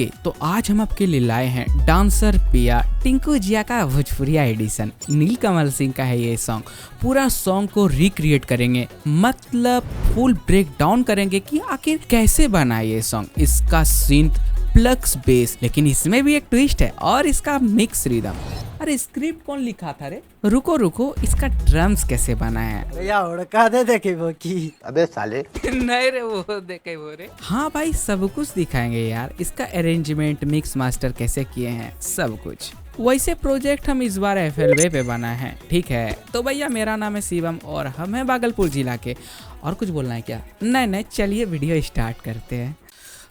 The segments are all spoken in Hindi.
ओके, तो आज हम आपके लिए लाए हैं डांसर पिया टिंकू जिया का भोजपुरिया एडिशन। नीलकमल सिंह का है ये सॉन्ग। पूरा सॉन्ग को रिक्रिएट करेंगे, मतलब फुल ब्रेक डाउन करेंगे कि आखिर कैसे बना ये सॉन्ग। इसका सिंथ प्लक्स बेस, लेकिन इसमें भी एक ट्विस्ट है और इसका मिक्स रिदम। अरे स्क्रिप्ट कौन लिखा था रे? रुको, इसका ड्रम्स कैसे बना है? भैया उड़का दे देखे वो की। अबे साले नहीं रे, वो देखे वो रे। हाँ भाई, सब कुछ दिखाएंगे यार। इसका अरेंजमेंट, मिक्स मास्टर कैसे किए हैं, सब कुछ। वैसे प्रोजेक्ट हम इस बार FLV पे बना है, ठीक है। तो भैया मेरा नाम है शिवम और हम हैं भागलपुर जिला के। और कुछ बोलना है क्या? नहीं, चलिए वीडियो स्टार्ट करते हैं।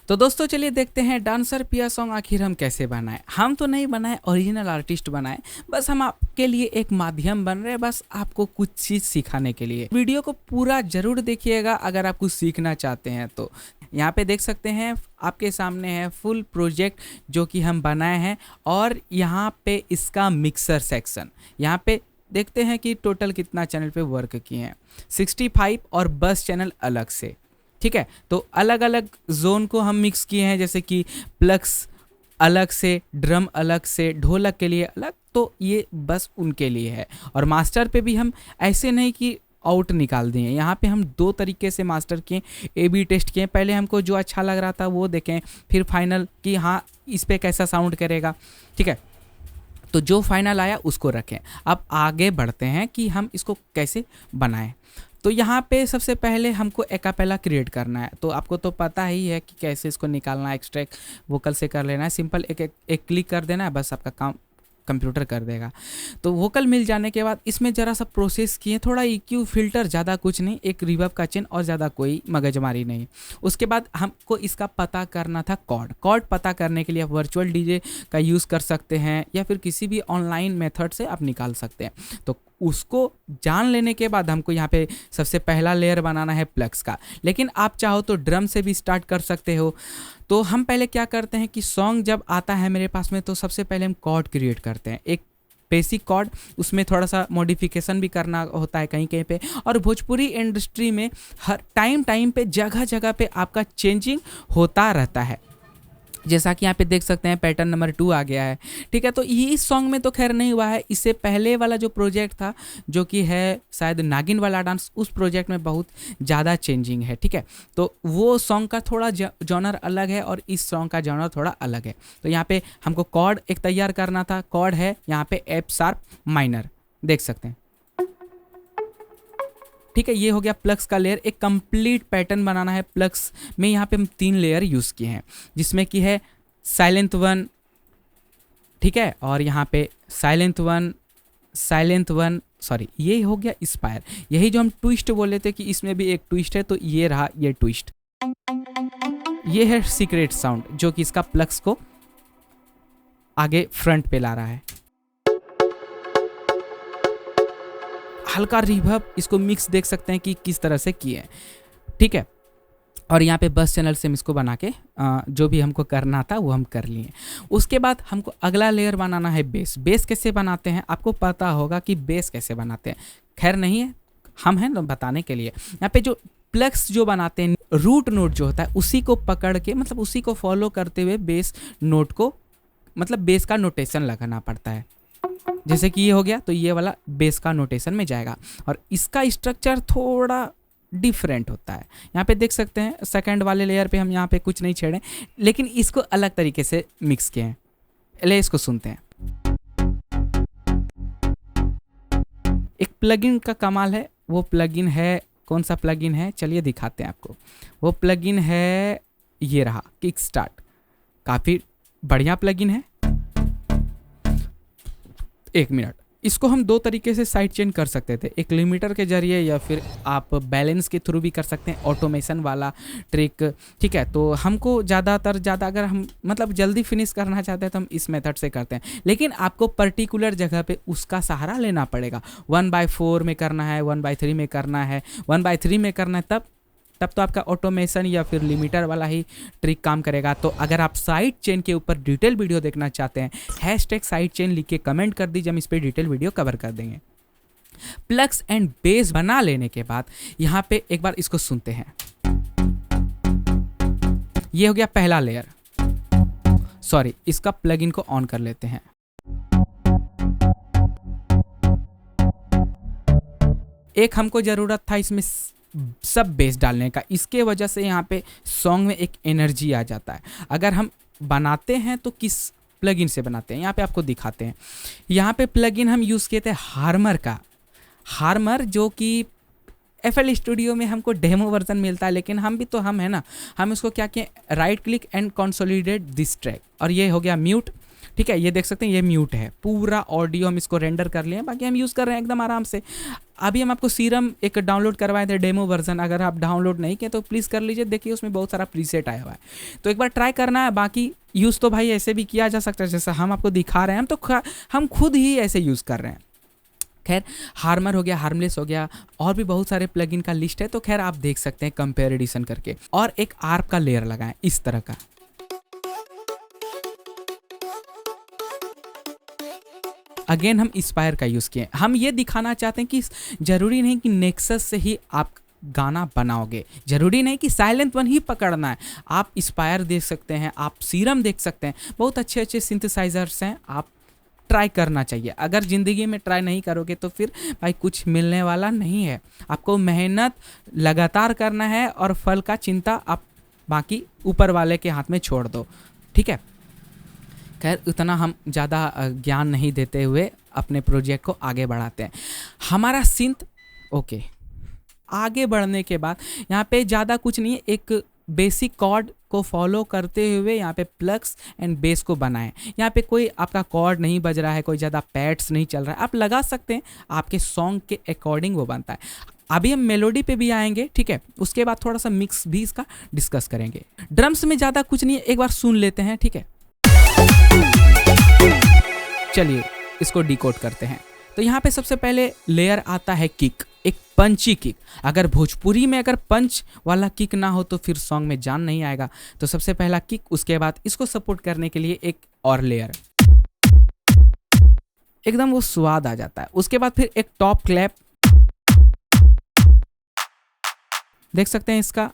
तो दोस्तों चलिए देखते हैं डांसर पिया सॉन्ग आखिर हम कैसे बनाए। हम तो नहीं बनाए, ओरिजिनल आर्टिस्ट बनाए, बस हम आपके लिए एक माध्यम बन रहे हैं, बस आपको कुछ चीज़ सिखाने के लिए। वीडियो को पूरा जरूर देखिएगा अगर आप कुछ सीखना चाहते हैं तो। यहाँ पे देख सकते हैं आपके सामने है फुल प्रोजेक्ट जो कि हम बनाए हैं, और यहाँ पे इसका मिक्सर सेक्शन। यहाँ पे देखते हैं कि टोटल कितना चैनल पे वर्क किए हैं। 65 और बस चैनल अलग से, ठीक है। तो अलग अलग जोन को हम मिक्स किए हैं, जैसे कि प्लक्स अलग से, ड्रम अलग से, ढोलक के लिए अलग, तो ये बस उनके लिए है। और मास्टर पे भी हम ऐसे नहीं कि आउट निकाल दिए, यहाँ पे हम दो तरीके से मास्टर किए, AB टेस्ट किए। पहले हमको जो अच्छा लग रहा था वो देखें, फिर फाइनल कि हाँ इस पर कैसा साउंड करेगा, ठीक है। तो जो फाइनल आया उसको रखें। अब आगे बढ़ते हैं कि हम इसको कैसे बनाएं। तो यहाँ पे सबसे पहले हमको एकापेला क्रिएट करना है। तो आपको तो पता ही है कि कैसे इसको निकालना है। एक्सट्रैक्ट वोकल से कर लेना है, सिंपल एक क्लिक कर देना है, बस आपका काम कंप्यूटर कर देगा। तो वोकल मिल जाने के बाद इसमें ज़रा सा प्रोसेस किए, थोड़ा EQ फिल्टर, ज़्यादा कुछ नहीं, एक रिवर्ब का चेन और ज़्यादा कोई मगजमारी नहीं। उसके बाद हमको इसका पता करना था कॉर्ड पता करने के लिए आप वर्चुअल DJ का यूज़ कर सकते हैं या फिर किसी भी ऑनलाइन मेथड से आप निकाल सकते हैं। तो उसको जान लेने के बाद हमको यहाँ पे सबसे पहला लेयर बनाना है प्लग्स का, लेकिन आप चाहो तो ड्रम से भी स्टार्ट कर सकते हो। तो हम पहले क्या करते हैं कि सॉन्ग जब आता है मेरे पास में, तो सबसे पहले हम कॉर्ड क्रिएट करते हैं, एक बेसिक कॉर्ड। उसमें थोड़ा सा मॉडिफिकेशन भी करना होता है कहीं कहीं पे। और भोजपुरी इंडस्ट्री में हर टाइम पे जगह जगह पे आपका चेंजिंग होता रहता है, जैसा कि यहाँ पे देख सकते हैं पैटर्न नंबर 2 आ गया है, ठीक है। तो ये इस सॉन्ग में तो खैर नहीं हुआ है। इससे पहले वाला जो प्रोजेक्ट था, जो कि है शायद नागिन वाला डांस, उस प्रोजेक्ट में बहुत ज़्यादा चेंजिंग है, ठीक है। तो वो सॉन्ग का थोड़ा जॉनर अलग है और इस सॉन्ग का जॉनर थोड़ा अलग है। तो यहाँ पे हमको कॉर्ड एक तैयार करना था। कॉर्ड है यहाँ पे F# माइनर, देख सकते हैं, ठीक है। ये हो गया प्लग्स का लेयर। एक कंप्लीट पैटर्न बनाना है प्लग्स में। यहाँ पे हम 3 लेयर यूज़ किए हैं, जिसमें कि है साइलेंट 1, ठीक है, और यहाँ पे साइलेंट वन, सॉरी ये हो गया स्पायर। यही जो हम ट्विस्ट बोले थे कि इसमें भी एक ट्विस्ट है, तो ये रहा ये ट्विस्ट। ये है सीक्रेट साउंड जो कि इसका प्लग्स को आगे फ्रंट पे ला रहा है। हल्का रिवर्ब, इसको मिक्स देख सकते हैं कि किस तरह से किए हैं, ठीक है। और यहाँ पे बस चैनल से हम इसको बना के जो भी हमको करना था वो हम कर लिए। उसके बाद हमको अगला लेयर बनाना है बेस कैसे बनाते हैं आपको पता होगा कि बेस कैसे बनाते हैं। खैर नहीं है, हम हैं ना बताने के लिए। यहाँ पे जो प्लग्स जो बनाते हैं, रूट नोट जो होता है उसी को पकड़ के, मतलब उसी को फॉलो करते हुए बेस नोट को, मतलब बेस का नोटेशन लगाना पड़ता है। जैसे कि ये हो गया, तो ये वाला बेस का नोटेशन में जाएगा। और इसका स्ट्रक्चर थोड़ा डिफरेंट होता है। यहाँ पे देख सकते हैं सेकंड वाले लेयर पे हम यहाँ पे कुछ नहीं छेड़े, लेकिन इसको अलग तरीके से मिक्स किए हैं। ले इसको सुनते हैं। एक प्लगइन का कमाल है। वो प्लगइन है, कौन सा प्लगइन है चलिए दिखाते हैं आपको। वो प्लगइन है, ये रहा किक स्टार्ट। काफ़ी बढ़िया प्लगइन है। 1 मिनट, इसको हम 2 तरीके से साइड चेन कर सकते थे, एक लिमिटर के जरिए या फिर आप बैलेंस के थ्रू भी कर सकते हैं, ऑटोमेशन वाला ट्रिक, ठीक है। तो हमको ज़्यादा अगर हम मतलब जल्दी फिनिश करना चाहते हैं तो हम इस मेथड से करते हैं, लेकिन आपको पर्टिकुलर जगह पे उसका सहारा लेना पड़ेगा। 1/4 में करना है, 1/3 में करना है, 1/3 में करना है, तब तो आपका ऑटोमेशन या फिर लिमिटर वाला ही ट्रिक काम करेगा। तो अगर आप साइड चेन के ऊपर डिटेल वीडियो देखना चाहते हैं, #साइड चेन लिख के कमेंट कर दीजिए, हम इस पर डिटेल वीडियो कवर कर देंगे। प्लग्स एंड बेस बना लेने के बाद यहाँ पे एक बार इसको सुनते हैं। ये हो गया पहला लेयर। सॉरी, इसका प्लगइन को ऑन कर लेते हैं। एक हमको ज़रूरत था इसमें सब बेस डालने का, इसके वजह से यहाँ पे सॉन्ग में एक एनर्जी आ जाता है। अगर हम बनाते हैं तो किस प्लगइन से बनाते हैं, यहाँ पे आपको दिखाते हैं। यहाँ पे प्लगइन हम यूज़ किए थे हार्मर का, हार्मर जो कि FL स्टूडियो में हमको डेमो वर्जन मिलता है, लेकिन हम भी तो हम है ना, हम इसको क्या किए, right click and consolidate this track, और ये हो गया म्यूट। ठीक है, ये देख सकते हैं ये म्यूट है, पूरा ऑडियो हम इसको रेंडर कर लिए हैं, बाकी हम यूज़ कर रहे हैं एकदम आराम से। अभी हम आपको सीरम एक डाउनलोड करवाए थे डेमो वर्जन, अगर आप डाउनलोड नहीं किए तो प्लीज़ कर लीजिए, देखिए उसमें बहुत सारा प्रीसेट आया हुआ है, तो एक बार ट्राई करना है। बाकी यूज़ तो भाई ऐसे भी किया जा सकता है, जैसा हम आपको दिखा रहे हैं, हम खुद ही ऐसे यूज़ कर रहे हैं। खैर, हार्मर हो गया, हार्मलेस हो गया, और भी बहुत सारे प्लगइन का लिस्ट है, तो खैर आप देख सकते हैं कंपेयर एडिशन करके। और एक आर्प का लेयर लगाएं इस तरह का, अगेन हम इंस्पायर का यूज़ किए। हम ये दिखाना चाहते हैं कि ज़रूरी नहीं कि नेक्सस से ही आप गाना बनाओगे, ज़रूरी नहीं कि साइलेंट वन ही पकड़ना है, आप इंस्पायर देख सकते हैं, आप सीरम देख सकते हैं, बहुत अच्छे अच्छे सिंथेसाइजर्स हैं, आप ट्राई करना चाहिए। अगर ज़िंदगी में ट्राई नहीं करोगे तो फिर भाई कुछ मिलने वाला नहीं है। आपको मेहनत लगातार करना है और फल का चिंता आप बाकी ऊपर वाले के हाथ में छोड़ दो। ठीक है, खैर उतना हम ज़्यादा ज्ञान नहीं देते हुए अपने प्रोजेक्ट को आगे बढ़ाते हैं। हमारा सिंथ ओके, आगे बढ़ने के बाद यहाँ पे ज़्यादा कुछ नहीं है, एक बेसिक कॉर्ड को फॉलो करते हुए यहाँ पे प्लग्स एंड बेस को बनाएं। यहाँ पे कोई आपका कॉर्ड नहीं बज रहा है, कोई ज़्यादा पैड्स नहीं चल रहा है, आप लगा सकते हैं, आपके सॉन्ग के अकॉर्डिंग वो बनता है। अभी हम मेलोडी पे भी आएंगे, ठीक है, उसके बाद थोड़ा सा मिक्स भी इसका डिस्कस करेंगे। ड्रम्स में ज़्यादा कुछ नहीं है, एक बार सुन लेते हैं। ठीक है, चलिए इसको डिकोड करते हैं। तो यहाँ पे सबसे पहले लेयर आता है किक, एक पंची किक। अगर भोजपुरी में अगर पंच वाला किक ना हो तो फिर सॉन्ग में जान नहीं आएगा, तो सबसे पहला किक, उसके बाद इसको सपोर्ट करने के लिए एक और लेयर, एकदम वो स्वाद आ जाता है। उसके बाद फिर एक टॉप क्लैप, देख सकते हैं इसका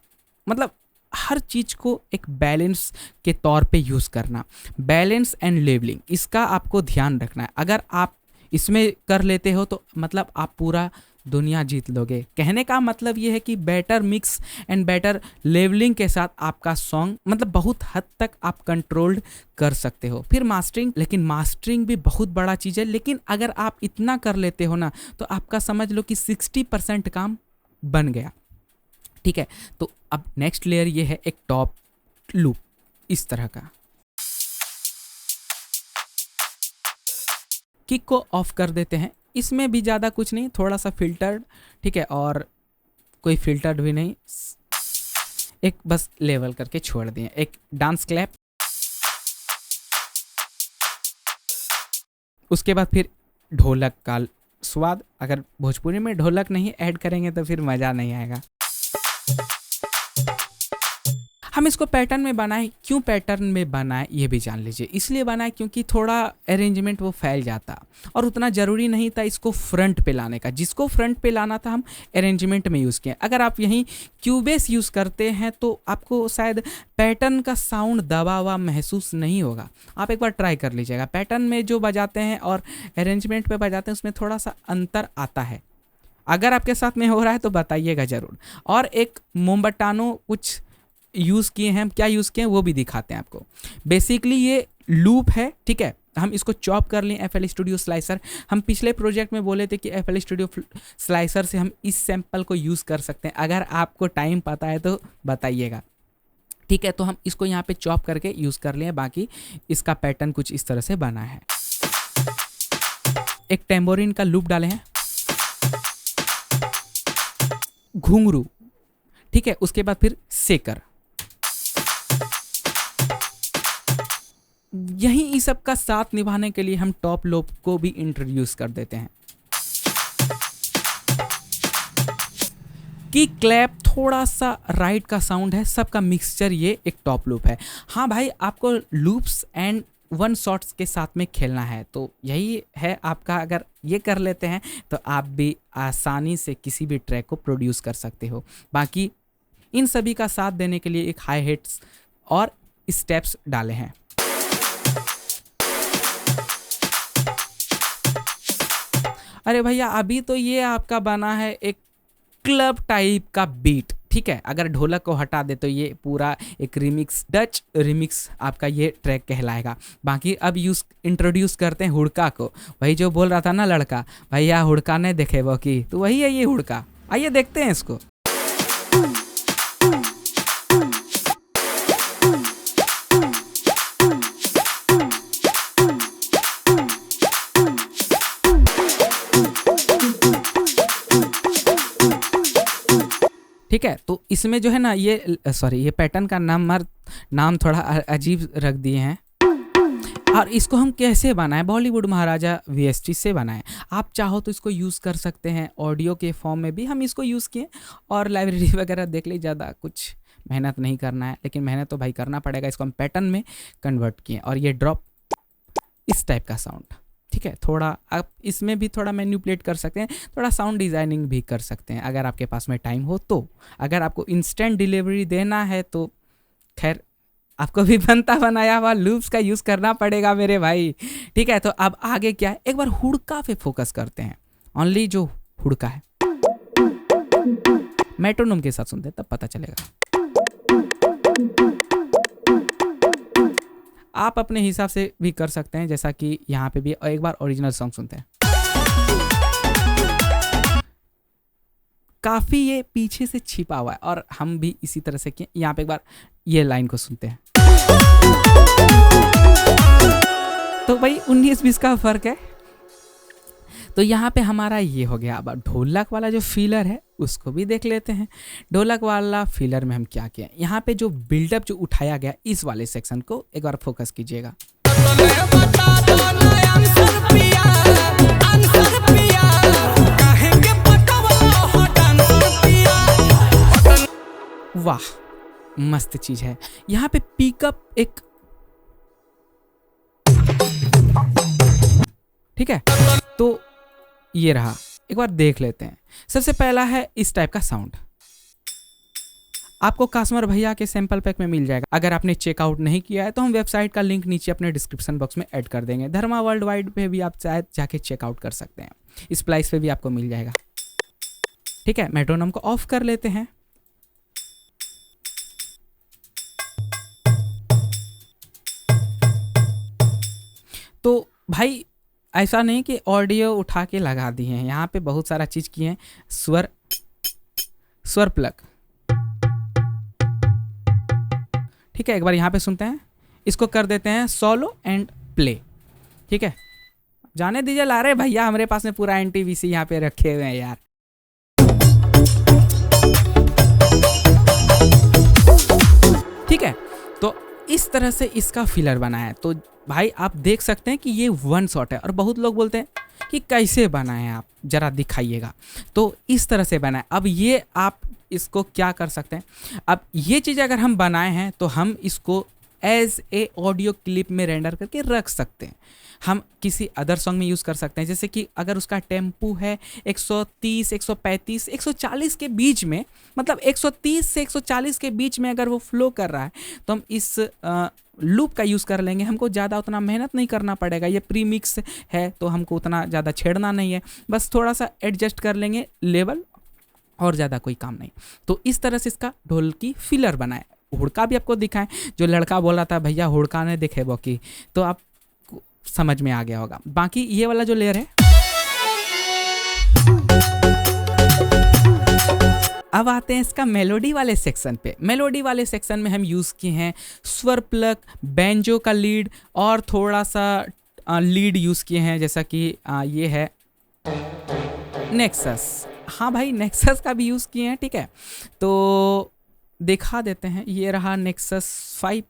मतलब हर चीज़ को एक बैलेंस के तौर पे यूज़ करना, बैलेंस एंड लेवलिंग, इसका आपको ध्यान रखना है। अगर आप इसमें कर लेते हो तो मतलब आप पूरा दुनिया जीत लोगे। कहने का मतलब ये है कि better mix and better levelling के साथ आपका सॉन्ग मतलब बहुत हद तक आप कंट्रोल्ड कर सकते हो। फिर मास्टरिंग, लेकिन मास्टरिंग भी बहुत बड़ा चीज़ है, लेकिन अगर आप इतना कर लेते हो ना तो आपका समझ लो कि 60% काम बन गया। ठीक है, तो अब नेक्स्ट लेयर ये है एक टॉप लूप, इस तरह का। किक को ऑफ कर देते हैं, इसमें भी ज़्यादा कुछ नहीं, थोड़ा सा फिल्टर्ड, ठीक है, और कोई फिल्टर्ड भी नहीं, एक बस लेवल करके छोड़ दिए। एक डांस क्लैप, उसके बाद फिर ढोलक का स्वाद। अगर भोजपुरी में ढोलक नहीं ऐड करेंगे तो फिर मज़ा नहीं आएगा। हम इसको पैटर्न में बनाए, क्यों पैटर्न में बनाए ये भी जान लीजिए। इसलिए बनाए क्योंकि थोड़ा अरेंजमेंट वो फैल जाता और उतना ज़रूरी नहीं था इसको फ्रंट पे लाने का। जिसको फ्रंट पे लाना था हम अरेंजमेंट में यूज़ किए। अगर आप यहीं क्यूबेस यूज़ करते हैं तो आपको शायद पैटर्न का साउंड दबा हुआ महसूस नहीं होगा। आप एक बार ट्राई कर लीजिएगा, पैटर्न में जो बजाते हैं और अरेंजमेंट पे बजाते हैं उसमें थोड़ा सा अंतर आता है। अगर आपके साथ में हो रहा है तो बताइएगा ज़रूर। और एक मोमबटानो कुछ यूज़ किए हैं, क्या यूज़ किए हैं वो भी दिखाते हैं आपको। बेसिकली ये लूप है, ठीक है, हम इसको चॉप कर लें FL स्टूडियो स्लाइसर। हम पिछले प्रोजेक्ट में बोले थे कि FL स्टूडियो स्लाइसर से हम इस सैंपल को यूज़ कर सकते हैं। अगर आपको टाइम पता है तो बताइएगा, ठीक है। तो हम इसको यहाँ पे चॉप करके यूज़ कर लें, बाकी इसका पैटर्न कुछ इस तरह से बना है। एक टेम्बोरिन का लूप डाले हैं, घुंघरू, ठीक है, उसके बाद फिर सेकर। यही इस सब का साथ निभाने के लिए हम टॉप लोब को भी इंट्रोड्यूस कर देते हैं। की क्लैप थोड़ा सा राइट का साउंड है, सबका मिक्सचर ये एक टॉप लूप है। हाँ भाई, आपको लूप्स एंड वन शॉट्स के साथ में खेलना है, तो यही है आपका। अगर ये कर लेते हैं तो आप भी आसानी से किसी भी ट्रैक को प्रोड्यूस कर सकते हो। बाकी इन सभी का साथ देने के लिए एक हाई हिट्स और स्टेप्स डाले हैं। अरे भैया अभी तो ये आपका बना है एक क्लब टाइप का बीट, ठीक है। अगर ढोलक को हटा दे तो ये पूरा एक रिमिक्स, डच रिमिक्स आपका ये ट्रैक कहलाएगा। बाकी अब इंट्रोड्यूस करते हैं हुड़का को। वही जो बोल रहा था ना लड़का, भैया हुड़का ने देखे वो की, तो वही है ये हुड़का। आइए देखते हैं इसको। ठीक है, तो इसमें जो है ना ये सॉरी ये पैटर्न का नाम थोड़ा अजीब रख दिए हैं। और इसको हम कैसे बनाएं? बॉलीवुड महाराजा वीएसटी से बनाएं। आप चाहो तो इसको यूज़ कर सकते हैं, ऑडियो के फॉर्म में भी हम इसको यूज़ किए, और लाइब्रेरी वगैरह देख ली, ज़्यादा कुछ मेहनत नहीं करना है, लेकिन मेहनत तो भाई करना पड़ेगा। इसको हम पैटर्न में कन्वर्ट किए और ये ड्रॉप इस टाइप का साउंड, ठीक है। थोड़ा आप इसमें भी थोड़ा मैनिपुलेट कर सकते हैं, थोड़ा साउंड डिज़ाइनिंग भी कर सकते हैं अगर आपके पास में टाइम हो तो। अगर आपको इंस्टेंट डिलीवरी देना है तो खैर आपको भी बनता बनाया हुआ लूप्स का यूज़ करना पड़ेगा मेरे भाई, ठीक है। तो अब आगे क्या है, एक बार हुड़का पे फोकस करते हैं। ओनली जो हुड़का है मेट्रोनोम के साथ सुनते हैं तब पता चलेगा। आप अपने हिसाब से भी कर सकते हैं, जैसा कि यहाँ पे भी एक बार ओरिजिनल सॉन्ग सुनते हैं। काफ़ी ये पीछे से छिपा हुआ है और हम भी इसी तरह से किए। यहाँ पे एक बार ये लाइन को सुनते हैं, तो भाई 19-20 का फर्क है। तो यहाँ पे हमारा ये हो गया। अब ढोलक वाला जो फीलर है उसको भी देख लेते हैं। ढोलक वाला फीलर में हम क्या किया, यहाँ पे जो बिल्डअप जो उठाया गया इस वाले सेक्शन को एक बार फोकस कीजिएगा। वाह मस्त चीज है। यहाँ पे पिकअप एक, ठीक है, तो ये रहा। एक बार देख लेते हैं। सबसे पहला है इस टाइप का साउंड, आपको कास्मर भैया के सैंपल पैक में मिल जाएगा। अगर आपने चेकआउट नहीं किया है तो हम वेबसाइट का लिंक नीचे अपने डिस्क्रिप्शन बॉक्स में ऐड कर देंगे। धर्मा वर्ल्ड वाइड पे भी आप शायद जाके चेकआउट कर सकते हैं, स्प्लाइस पे भी आपको मिल जाएगा, ठीक है। मेट्रोनोम को ऑफ कर लेते हैं। तो भाई ऐसा नहीं कि ऑडियो उठा के लगा दिए हैं, यहाँ पे बहुत सारा चीज़ किए हैं। स्वर प्लग, ठीक है। एक बार यहाँ पे सुनते हैं, इसको कर देते हैं सोलो एंड प्ले, ठीक है। जाने दीजिए, ला रहे भैया हमारे पास में पूरा एनटीवीसी यहाँ पे रखे हुए हैं यार। ठीक है, तो इस तरह से इसका फिलर बना है। तो भाई आप देख सकते हैं कि ये वन शॉट है, और बहुत लोग बोलते हैं कि कैसे बनाए हैं आप, जरा दिखाइएगा। तो इस तरह से बनाए। अब ये आप इसको क्या कर सकते हैं, अब ये चीज़ अगर हम बनाए हैं तो हम इसको एज ए ऑडियो क्लिप में रेंडर करके रख सकते हैं। हम किसी अदर सॉन्ग में यूज़ कर सकते हैं, जैसे कि अगर उसका टेम्पो है 130, 135, 140 के बीच में, मतलब 130 से 140 के बीच में अगर वो फ्लो कर रहा है तो हम इस लूप का यूज़ कर लेंगे। हमको ज़्यादा उतना मेहनत नहीं करना पड़ेगा, ये प्री मिक्स है तो हमको उतना ज़्यादा छेड़ना नहीं है, बस थोड़ा सा एडजस्ट कर लेंगे लेवल, और ज़्यादा कोई काम नहीं। तो इस तरह से इसका ढोल की फिलर बनाए। हुड़का भी आपको दिखाएं, जो लड़का बोला था भैया हुड़का ने देखे वो की, तो आप समझ में आ गया होगा। बाकी ये वाला जो लेयर है, अब आते हैं इसका मेलोडी वाले सेक्शन पे। मेलोडी वाले सेक्शन में हम यूज़ किए हैं स्वर प्लग, बैंजो का लीड, और थोड़ा सा लीड यूज़ किए हैं, जैसा कि ये है नेक्सस। हाँ भाई नेक्सस का भी यूज़ किए हैं, ठीक है। तो दिखा देते हैं, ये रहा नेक्सस 5।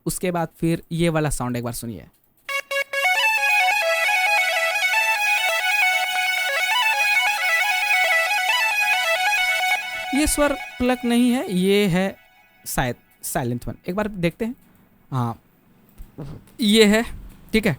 उसके बाद फिर ये वाला साउंड एक बार सुनिए। ये स्वर प्लग नहीं है, ये है शायद साइलेंट वन। एक बार देखते हैं, हाँ ये है, ठीक है।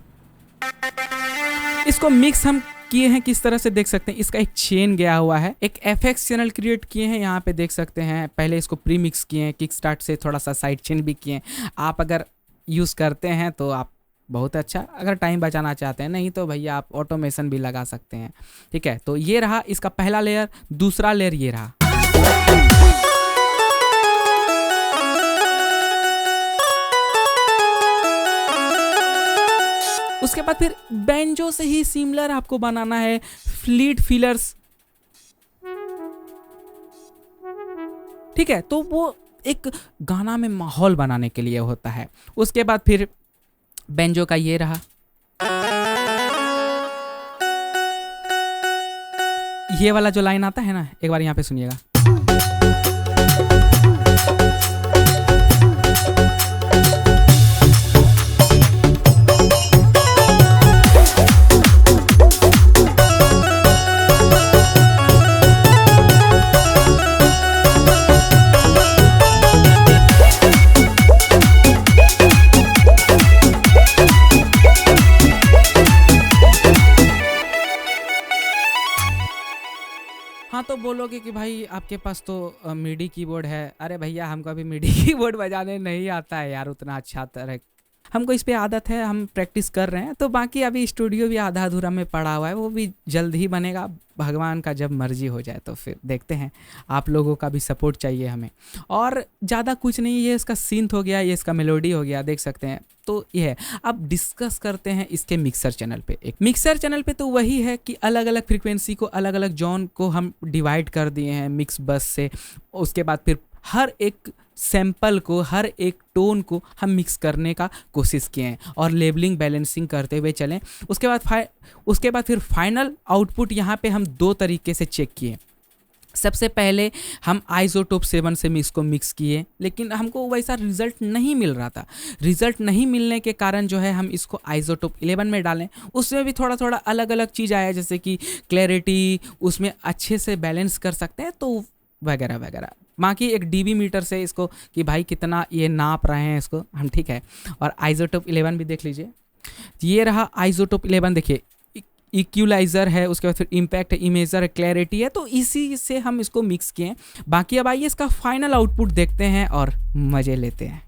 इसको मिक्स हम किए हैं किस तरह से देख सकते हैं, इसका एक चेन गया हुआ है, एक एफएक्स चैनल क्रिएट किए हैं, यहाँ पे देख सकते हैं। पहले इसको प्री मिक्स किए हैं, किक स्टार्ट से थोड़ा सा साइड चेन भी किए हैं। आप अगर यूज़ करते हैं तो आप बहुत अच्छा, अगर टाइम बचाना चाहते हैं। नहीं तो भैया आप ऑटोमेशन भी लगा सकते हैं। ठीक है, तो ये रहा इसका पहला लेयर। दूसरा लेयर ये रहा। उसके बाद फिर बेंजो से ही सिमिलर आपको बनाना है फ्लीट फिलर्स। ठीक है, तो वो एक गाना में माहौल बनाने के लिए होता है। उसके बाद फिर बेंजो का ये रहा। ये वाला जो लाइन आता है ना, एक बार यहाँ पे सुनिएगा। हाँ, तो बोलोगे कि भाई आपके पास तो मिडी कीबोर्ड है। अरे भैया हमको अभी मिडी कीबोर्ड बजाने नहीं आता है यार उतना अच्छा तरह। हमको इस पे आदत है, हम प्रैक्टिस कर रहे हैं। तो बाकी अभी स्टूडियो भी आधा अधूरा में पड़ा हुआ है, वो भी जल्द ही बनेगा। भगवान का जब मर्जी हो जाए तो फिर देखते हैं। आप लोगों का भी सपोर्ट चाहिए हमें। और ज़्यादा कुछ नहीं, ये इसका सिंथ हो गया, ये इसका मेलोडी हो गया, देख सकते हैं। तो ये है। अब डिस्कस करते हैं इसके मिक्सर चैनल पे। एक मिक्सर चैनल पे तो वही है कि अलग अलग फ्रीक्वेंसी को, अलग अलग जॉन को हम डिवाइड कर दिए हैं मिक्स बस से। उसके बाद फिर हर एक सैंपल को, हर एक टोन को हम मिक्स करने का कोशिश किए हैं और लेबलिंग बैलेंसिंग करते हुए चलें। उसके बाद फिर फाइनल आउटपुट यहाँ पे हम दो तरीके से चेक किए। सबसे पहले हम आइसोटोप 7 से इसको मिक्स किए, लेकिन हमको वैसा रिजल्ट नहीं मिल रहा था। रिजल्ट नहीं मिलने के कारण जो है हम इसको आइसोटोप 11 में डालें। उसमें भी थोड़ा थोड़ा अलग अलग चीज़ आया, जैसे कि क्लैरिटी उसमें अच्छे से बैलेंस कर सकते हैं, तो वगैरह वगैरह। बाकी एक डीबी मीटर से इसको कि भाई कितना ये नाप रहे हैं इसको हम। ठीक है, और आइसोटोप 11 भी देख लीजिए। ये रहा आइसोटोप 11, देखिए इक्वलाइज़र है, उसके बाद फिर इम्पैक्ट है, इमेजर है, क्लैरिटी है। तो इसी से हम इसको मिक्स किए। बाकी अब आइए इसका फाइनल आउटपुट देखते हैं और मज़े लेते हैं।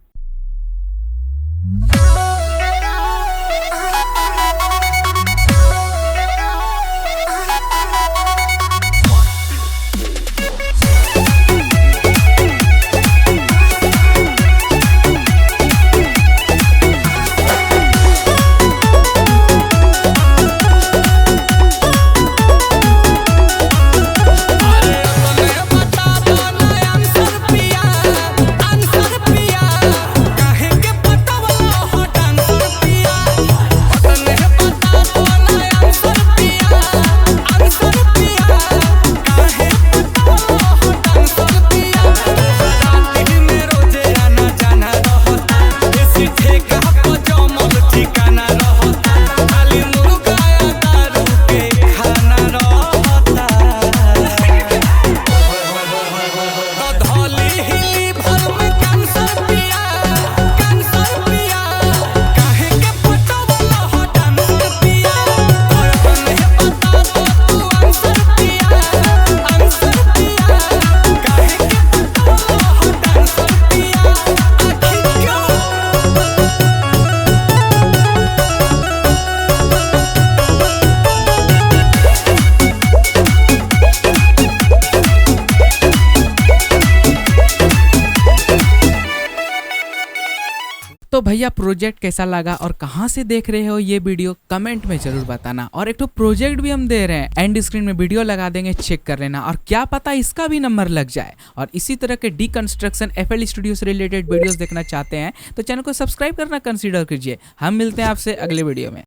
तो भैया प्रोजेक्ट कैसा लगा और कहाँ से देख रहे हो ये वीडियो, कमेंट में जरूर बताना। और एक तो प्रोजेक्ट भी हम दे रहे हैं, एंड स्क्रीन में वीडियो लगा देंगे, चेक कर लेना। और क्या पता इसका भी नंबर लग जाए। और इसी तरह के डीकंस्ट्रक्शन FL स्टूडियो से रिलेटेड वीडियोस देखना चाहते हैं तो चैनल को सब्सक्राइब करना कंसीडर कीजिए। हम मिलते हैं आपसे अगले वीडियो में।